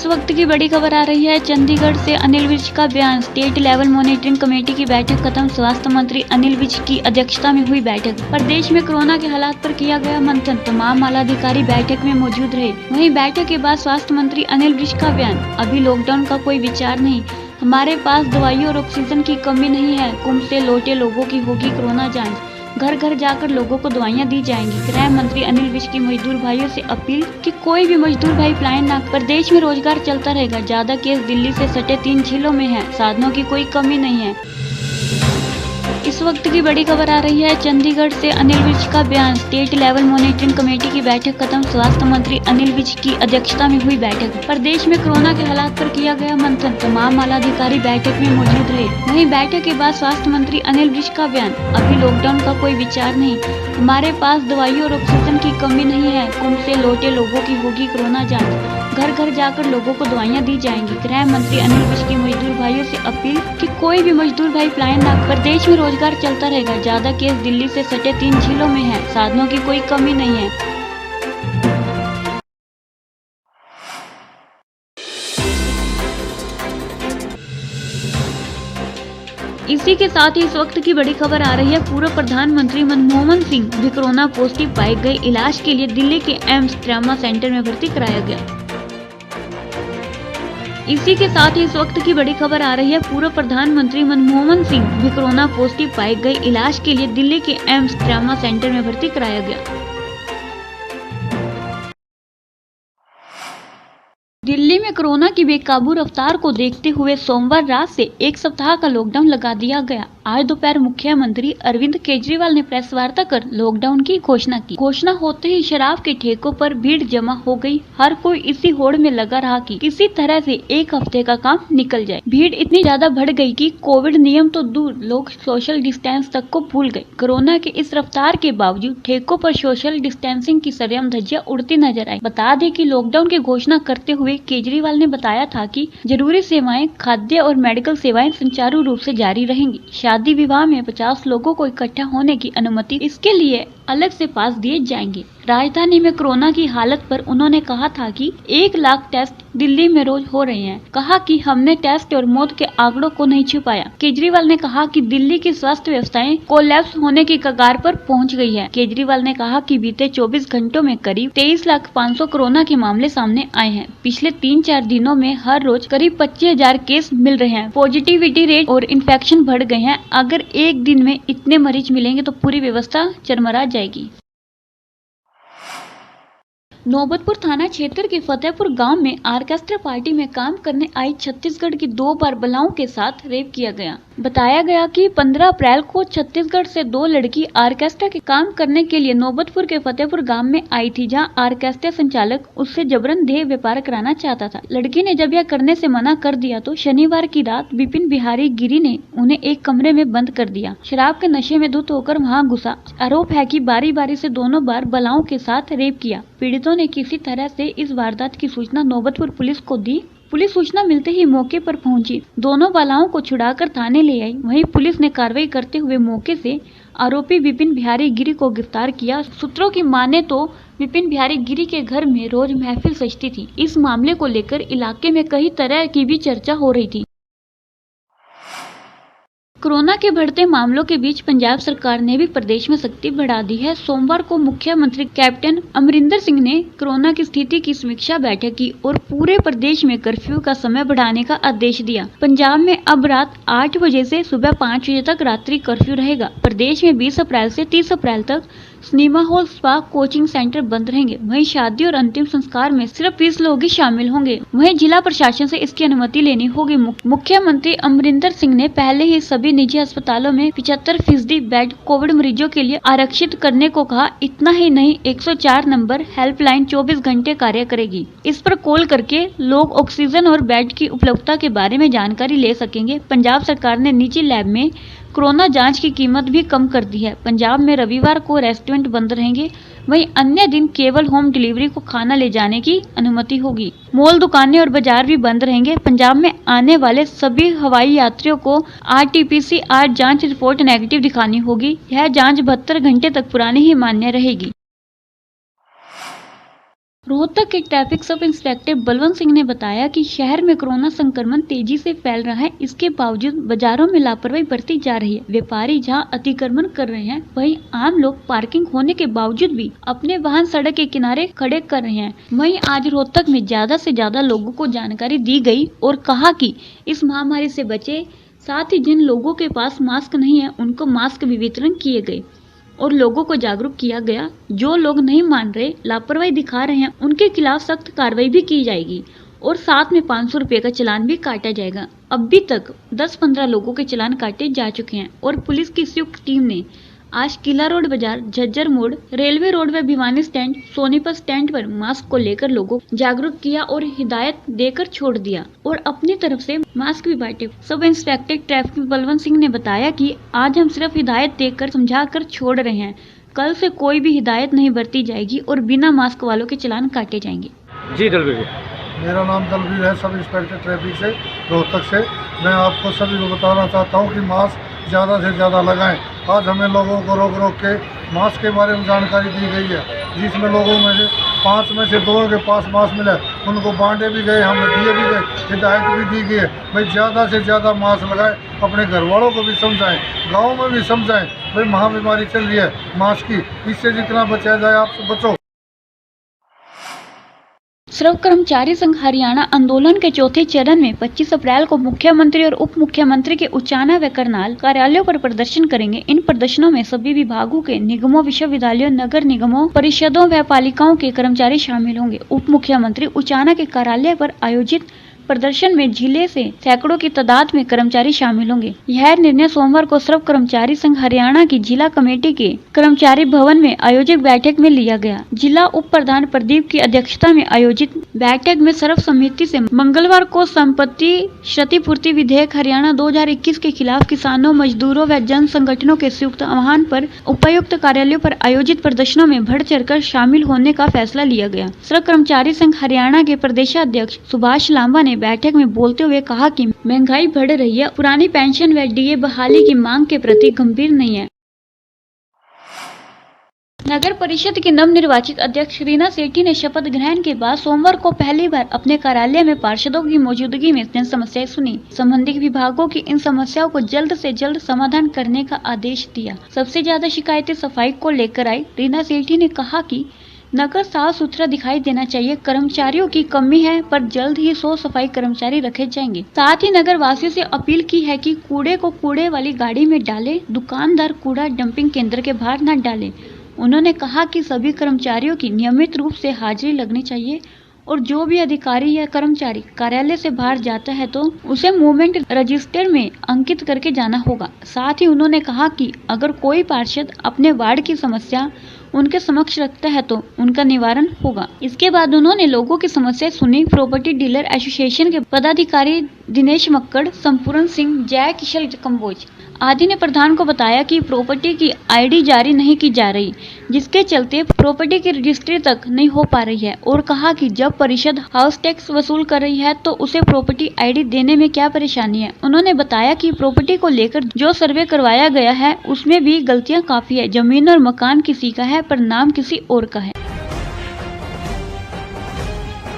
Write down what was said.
इस वक्त की बड़ी खबर आ रही है चंडीगढ़ से। अनिल विज का बयान। स्टेट लेवल मॉनिटरिंग कमेटी की बैठक खत्म। स्वास्थ्य मंत्री अनिल विज की अध्यक्षता में हुई बैठक। प्रदेश में कोरोना के हालात पर किया गया मंथन। तमाम आलाधिकारी बैठक में मौजूद रहे। वहीं बैठक के बाद स्वास्थ्य मंत्री अनिल विज का बयान। अभी लॉकडाउन का कोई विचार नहीं, हमारे पास दवाइयों और ऑक्सीजन की कमी नहीं है। कुंभ से लौटे लोगों की होगी कोरोना जांच। घर घर जाकर लोगों को दवाइयां दी जाएंगी। गृह मंत्री अनिल विज की मजदूर भाइयों से अपील कि कोई भी मजदूर भाई पलायन न। प्रदेश में रोजगार चलता रहेगा। ज्यादा केस दिल्ली से सटे 3 जिलों में है। साधनों की कोई कमी नहीं है। इस वक्त की बड़ी खबर आ रही है चंडीगढ़ से। अनिल विज का बयान। स्टेट लेवल मॉनिटरिंग कमेटी की बैठक खत्म। स्वास्थ्य मंत्री अनिल विज की अध्यक्षता में हुई बैठक। प्रदेश में कोरोना के हालात पर किया गया मंथन। तमाम आलाधिकारी बैठक में मौजूद रहे। वहीं बैठक के बाद स्वास्थ्य मंत्री अनिल विज का बयान। अभी लॉकडाउन का कोई विचार नहीं, हमारे पास दवाइयों और ऑक्सीजन की कमी नहीं है। कुंभ से लौटे लोगों की होगी कोरोना जांच। घर घर जाकर लोगों को दवाइयां दी जाएंगी। गृह मंत्री अनिल विज की मजदूर भाइयों से अपील कि कोई भी मजदूर भाई पलायन न। प्रदेश में रोजगार चलता रहेगा। ज्यादा केस दिल्ली से सटे 3 जिलों में है। साधनों की कोई कमी नहीं है। इसी के साथ ही इस वक्त की बड़ी खबर आ रही है। पूर्व प्रधानमंत्री मनमोहन सिंह भी कोरोना पॉजिटिव पाए गए। इलाज के लिए दिल्ली के एम्स ट्रामा सेंटर में भर्ती कराया गया। इसी के साथ ही इस वक्त की बड़ी खबर आ रही है। पूर्व प्रधानमंत्री मनमोहन सिंह भी कोरोना पॉजिटिव पाए गए। इलाज के लिए दिल्ली के एम्स ट्रामा सेंटर में भर्ती कराया गया। दिल्ली में कोरोना की बेकाबू रफ्तार को देखते हुए सोमवार रात से 1 सप्ताह का लॉकडाउन लगा दिया गया। आज दोपहर मुख्यमंत्री अरविंद केजरीवाल ने प्रेस वार्ता कर लॉकडाउन की घोषणा की। घोषणा होते ही शराब के ठेकों पर भीड़ जमा हो गई। हर कोई इसी होड़ में लगा रहा कि किसी तरह से 1 हफ्ते का काम निकल जाए। भीड़ इतनी ज्यादा बढ़ गई कि कोविड नियम तो दूर, लोग सोशल डिस्टेंस तक को भूल गए। कोरोना के इस रफ्तार के बावजूद ठेकों पर सोशल डिस्टेंसिंग की सरेआम धज्जियां उड़ती नजर आई। बता दें कि लॉकडाउन की घोषणा करते हुए केजरीवाल ने बताया था कि जरूरी सेवाएं, खाद्य और मेडिकल सेवाएं सुचारू रूप से जारी रहेंगी। शादी विवाह में 50 लोगों को इकट्ठा होने की अनुमति, इसके लिए अलग से पास दिए जाएंगे। राजधानी में कोरोना की हालत पर उन्होंने कहा था कि 1 लाख टेस्ट दिल्ली में रोज हो रहे हैं। कहा कि हमने टेस्ट और मौत के आंकड़ों को नहीं छुपाया। केजरीवाल ने कहा कि दिल्ली की स्वास्थ्य व्यवस्थाएं कोलैप्स होने की कगार पर पहुंच गई है। केजरीवाल ने कहा कि बीते 24 घंटों में करीब 23,500 कोरोना के मामले सामने आए हैं। पिछले 3-4 दिनों में हर रोज करीब 25,000 केस मिल रहे हैं। पॉजिटिविटी रेट और इन्फेक्शन बढ़ गए हैं। अगर एक दिन में इतने मरीज मिलेंगे तो पूरी व्यवस्था चरमरा जाएगी। नौबतपुर थाना क्षेत्र के फतेहपुर गांव में आर्केस्ट्रा पार्टी में काम करने आई छत्तीसगढ़ की 2 बारबलाओं के साथ रेप किया गया। बताया गया कि 15 अप्रैल को छत्तीसगढ़ से 2 लड़की आर्केस्ट्रा के काम करने के लिए नौबतपुर के फतेहपुर गांव में आई थी, जहां आर्केस्ट्रा संचालक उससे जबरन देह व्यापार कराना चाहता था। लड़की ने जब यह करने से मना कर दिया तो शनिवार की रात विपिन बिहारी गिरी ने उन्हें एक कमरे में बंद कर दिया। शराब के नशे में धुत होकर वहां घुसा। आरोप है कि बारी बारी से दोनों बारबलाओं के साथ रेप किया। पीड़ितों ने किसी तरह से इस वारदात की सूचना नौबतपुर पुलिस को दी। पुलिस सूचना मिलते ही मौके पर पहुंची, दोनों बालाओं को छुड़ाकर थाने ले आई। वहीं पुलिस ने कार्रवाई करते हुए मौके से आरोपी विपिन बिहारी गिरी को गिरफ्तार किया। सूत्रों की माने तो विपिन बिहारी गिरी के घर में रोज महफिल सजती थी। इस मामले को लेकर इलाके में कई तरह की भी चर्चा हो रही थी। कोरोना के बढ़ते मामलों के बीच पंजाब सरकार ने भी प्रदेश में सख्ती बढ़ा दी है। सोमवार को मुख्यमंत्री कैप्टन अमरिंदर सिंह ने कोरोना की स्थिति की समीक्षा बैठक की और पूरे प्रदेश में कर्फ्यू का समय बढ़ाने का आदेश दिया। पंजाब में अब रात 8 बजे से सुबह 5 बजे तक रात्रि कर्फ्यू रहेगा। प्रदेश में 20 अप्रैल से 30 अप्रैल तक cinema hall, spa, coaching centre बंद रहेंगे। वहीं शादी और अंतिम संस्कार में सिर्फ 20 लोग ही शामिल होंगे। वहीं जिला प्रशासन से इसकी अनुमति लेनी होगी। मुख्यमंत्री अमरिंदर सिंह ने पहले ही सभी निजी अस्पतालों में 75% बेड कोविड मरीजों के लिए आरक्षित करने को कहा। इतना ही नहीं, 104 नंबर हेल्पलाइन 24 घंटे कार्य करेगी। इस पर कॉल करके लोग ऑक्सीजन और बेड की उपलब्धता के बारे में जानकारी ले सकेंगे। पंजाब सरकार ने निजी लैब में कोरोना जांच की कीमत भी कम कर दी है। पंजाब में रविवार को रेस्टोरेंट बंद रहेंगे। वहीं अन्य दिन केवल होम डिलीवरी को खाना ले जाने की अनुमति होगी। मॉल, दुकानें और बाजार भी बंद रहेंगे। पंजाब में आने वाले सभी हवाई यात्रियों को RT-PCR जांच रिपोर्ट नेगेटिव दिखानी होगी। यह जांच 72 घंटे तक पुरानी ही मान्य रहेगी। रोहतक के traffic sub inspector Balwant Singh ने बताया कि शहर में कोरोना संक्रमण तेजी से फैल रहा है। इसके बावजूद बाजारों में लापरवाही बरती जा रही है। व्यापारी जहां अतिक्रमण कर रहे हैं, वहीं आम लोग पार्किंग होने के बावजूद भी अपने वाहन सड़क के किनारे खड़े कर रहे हैं। वहीं आज रोहतक में ज्यादा से ज्यादा लोगों को जानकारी दी गई और कहा कि इस महामारी से बचे। साथ ही जिन लोगों के पास मास्क नहीं है, उनको मास्क भी वितरण किए गए और लोगों को जागरूक किया गया। जो लोग नहीं मान रहे, लापरवाही दिखा रहे हैं, उनके खिलाफ सख्त कार्रवाई भी की जाएगी और साथ में 500 रुपये का चालान भी काटा जाएगा। अभी तक 10-15 लोगों के चालान काटे जा चुके हैं और पुलिस की संयुक्त टीम ने आज किला रोड बाजार, झज्जर मोड़, रेलवे रोड व भिवानी स्टैंड, सोनीपत स्टैंड पर मास्क को लेकर लोगों को जागरूक किया और हिदायत देकर छोड़ दिया और अपनी तरफ से मास्क भी बांटे। Sub inspector traffic Balwant Singh ने बताया कि आज हम सिर्फ हिदायत देकर समझाकर छोड़ रहे हैं। कल से कोई भी हिदायत नहीं बरती जाएगी और बिना मास्क वालों के चालान काटे जाएंगे। जी दलवीर, मेरा नाम दलवीर है, सब इंस्पेक्टर ट्रैफिक से रोहतक से। मैं आपको सभी को बताना चाहता हूँ कि मास्क ज़्यादा से ज़्यादा लगाएं। आज हमें लोगों को रोक के मास्क के बारे में जानकारी दी गई है, जिसमें लोगों में से 5 में से 2 के पास मास्क मिला, उनको बांटे भी गए, हमें दिए भी गए, हिदायत भी दी गई है भाई ज़्यादा से ज़्यादा मास्क लगाएं। अपने घर वालों को भी समझाएं, गाँव में भी समझाएं भाई महाबीमारी चल रही है मास्क की, इससे जितना बचा जाए आप बचो। श्रम कर्मचारी संघ हरियाणा आंदोलन के चौथे चरण में 25 अप्रैल को मुख्यमंत्री और उप मुख्यमंत्री के उचाना व करनाल कार्यालयों पर प्रदर्शन करेंगे। इन प्रदर्शनों में सभी विभागों के निगमों, विश्वविद्यालयों, नगर निगमों, परिषदों व पालिकाओं के कर्मचारी शामिल होंगे। उप मुख्यमंत्री उचाना के कार्यालय पर आयोजित प्रदर्शन में जिले से सैकड़ों की तादाद में कर्मचारी शामिल होंगे। यह निर्णय सोमवार को श्रम कर्मचारी संघ हरियाणा की जिला कमेटी के कर्मचारी भवन में आयोजित बैठक में लिया गया। जिला उप प्रधान प्रदीप की अध्यक्षता में आयोजित बैठक में सर्वसम्मति से मंगलवार को संपत्ति क्षतिपूर्ति विधेयक हरियाणा 2021 के खिलाफ किसानों, मजदूरों व जन संगठनों के संयुक्त आह्वान पर उपायुक्त कार्यालयों पर आयोजित प्रदर्शनों में बढ़ चढ़कर शामिल होने का फैसला लिया गया। श्रम कर्मचारी संघ हरियाणा के प्रदेशाध्यक्ष सुभाष लांबा ने बैठक में बोलते हुए कहा कि महंगाई बढ़ रही है, पुरानी पेंशन व डीए बहाली की मांग के प्रति गंभीर नहीं है। नगर परिषद की नवनिर्वाचित अध्यक्ष रीना सेठी ने शपथ ग्रहण के बाद सोमवार को पहली बार अपने कार्यालय में पार्षदों की मौजूदगी में जन समस्याएं सुनी। संबंधित विभागों की इन समस्याओं को जल्द से जल्द समाधान करने का आदेश दिया। सबसे ज्यादा शिकायतें सफाई को लेकर आई। रीना सेठी ने कहा कि नगर साफ सुथरा दिखाई देना चाहिए। कर्मचारियों की कमी है, पर जल्द ही 100 सफाई कर्मचारी रखे जाएंगे। साथ ही नगर वासियों से अपील की है कि कूड़े को कूड़े वाली गाड़ी में डालें, दुकानदार कूड़ा डंपिंग केंद्र के बाहर न डालें। उन्होंने कहा कि सभी कर्मचारियों की नियमित रूप से हाजिरी लगनी चाहिए और जो भी अधिकारी या कर्मचारी कार्यालय से बाहर जाता है तो उसे मूवमेंट रजिस्टर में अंकित करके जाना होगा। साथ ही उन्होंने कहा कि अगर कोई पार्षद अपने वार्ड की समस्या उनके समक्ष रखता है तो उनका निवारण होगा। इसके बाद उन्होंने लोगों की समस्या सुनी। प्रॉपर्टी डीलर एसोसिएशन के पदाधिकारी दिनेश मक्कड़, संपूर्ण सिंह, जय किशल कंबोज आदि ने प्रधान को बताया कि प्रॉपर्टी की आईडी जारी नहीं की जा रही, जिसके चलते प्रॉपर्टी की रजिस्ट्री तक नहीं हो पा रही है और कहा कि जब परिषद हाउस टैक्स वसूल कर रही है तो उसे प्रॉपर्टी आईडी देने में क्या परेशानी है। उन्होंने बताया कि प्रॉपर्टी को लेकर जो सर्वे करवाया गया है उसमें भी गलतियां काफी है। जमीन और मकान किसी का है पर नाम किसी और का है।